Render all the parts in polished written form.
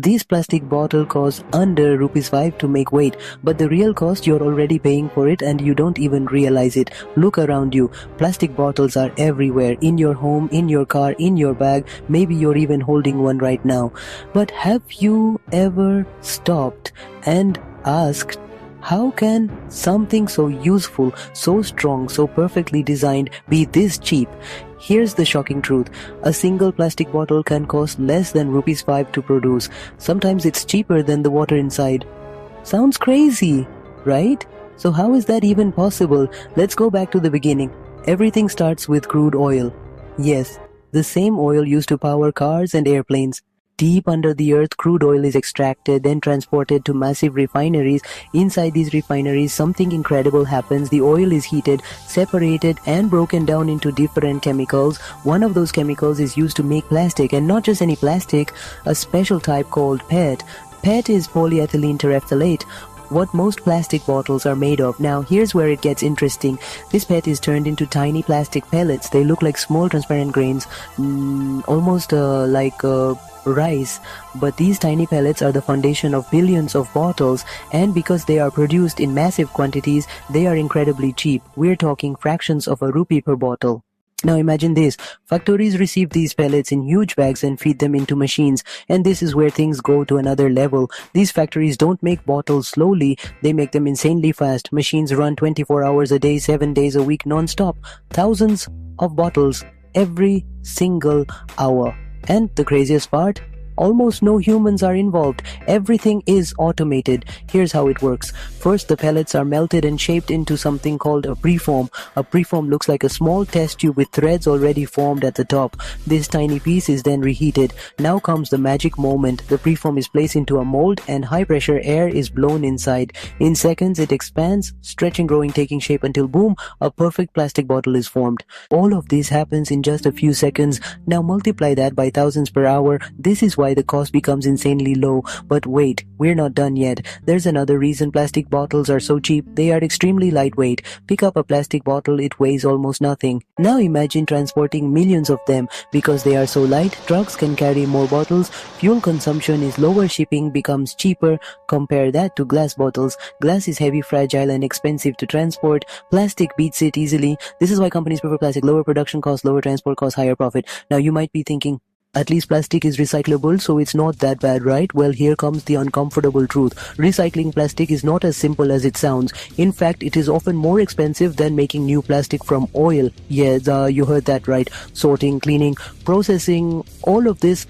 This plastic bottle costs under rupees 5 to make weight, but the real cost you're already paying for it and you don't even realize it. Look around you. Plastic bottles are everywhere, in your home, in your car, in your bag. Maybe you're even holding one right now. But have you ever stopped and asked, how can something so useful, so strong, so perfectly designed be this cheap? Here's the shocking truth. A single plastic bottle can cost less than rupees 5 to produce. Sometimes it's cheaper than the water inside. Sounds crazy, right? So how is that even possible? Let's go back to the beginning. Everything starts with crude oil. Yes, the same oil used to power cars and airplanes. Deep under the earth, crude oil is extracted, then transported to massive refineries. Inside these refineries, something incredible happens. The oil is heated, separated, and broken down into different chemicals. One of those chemicals is used to make plastic, and not just any plastic, a special type called PET. PET is polyethylene terephthalate, what most plastic bottles are made of. Now, here's where it gets interesting. This PET is turned into tiny plastic pellets. They look like small transparent grains, almost like rice, but these tiny pellets are the foundation of billions of bottles, and because they are produced in massive quantities, they are incredibly cheap. We're talking fractions of a rupee per bottle. Now imagine this, factories receive these pellets in huge bags and feed them into machines, and this is where things go to another level. These factories don't make bottles slowly, they make them insanely fast. Machines run 24 hours a day, 7 days a week, non-stop. Thousands of bottles every single hour. And the craziest part? Almost no humans are involved. Everything is automated. Here's how it works. First, the pellets are melted and shaped into something called a preform. A preform looks like a small test tube with threads already formed at the top. This tiny piece is then reheated. Now comes the magic moment. The preform is placed into a mold and high-pressure air is blown inside. In seconds, it expands, stretching, growing, taking shape until boom, a perfect plastic bottle is formed. All of this happens in just a few seconds. Now multiply that by thousands per hour. This is why the cost becomes insanely low. But wait, we're not done yet. There's another reason plastic bottles are so cheap. They are extremely lightweight. Pick up a plastic bottle, it weighs almost nothing. Now imagine transporting millions of them. Because they are so light, trucks can carry more bottles, fuel consumption is lower, shipping becomes cheaper. Compare that to glass bottles. Glass is heavy, fragile, and expensive to transport. Plastic beats it easily. This is why companies prefer plastic. Lower production costs, lower transport costs, higher profit. Now you might be thinking, at least plastic is recyclable, so it's not that bad, right? Well, here comes the uncomfortable truth. Recycling plastic is not as simple as it sounds. In fact, it is often more expensive than making new plastic from oil. Yes, you heard that right. Sorting, cleaning, processing, all of this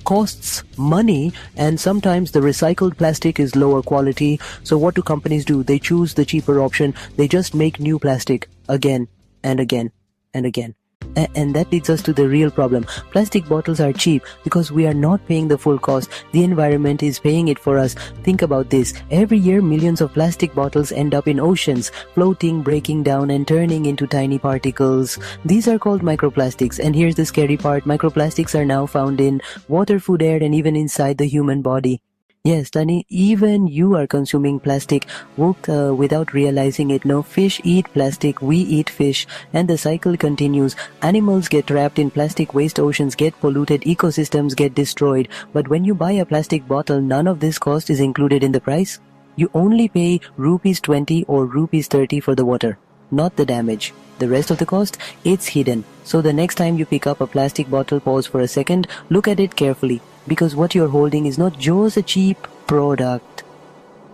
costs money, and sometimes the recycled plastic is lower quality. So what do companies do? They choose the cheaper option. They just make new plastic again and again and again. And that leads us to the real problem. Plastic bottles are cheap because we are not paying the full cost. The environment is paying it for us. Think about this. Every year, millions of plastic bottles end up in oceans, floating, breaking down, and turning into tiny particles. These are called microplastics. And here's the scary part. Microplastics are now found in water, food, air, and even inside the human body. Yes, Tani, even you are consuming plastic without realizing it. No, fish eat plastic, we eat fish, and the cycle continues. Animals get trapped in plastic waste, oceans get polluted, ecosystems get destroyed. But when you buy a plastic bottle, none of this cost is included in the price. You only pay rupees 20 or rupees 30 for the water, not the damage. The rest of the cost, it's hidden. So the next time you pick up a plastic bottle, pause for a second, look at it carefully. Because what you're holding is not just a cheap product.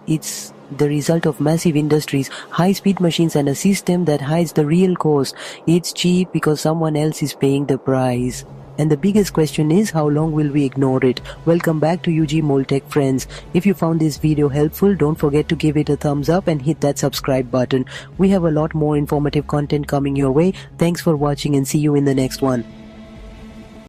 It's the result of massive industries, high-speed machines, and a system that hides the real cost. It's cheap because someone else is paying the price. And the biggest question is, how long will we ignore it? Welcome back to UG Moltech friends. If you found this video helpful, don't forget to give it a thumbs up and hit that subscribe button. We have a lot more informative content coming your way. Thanks for watching and see you in the next one.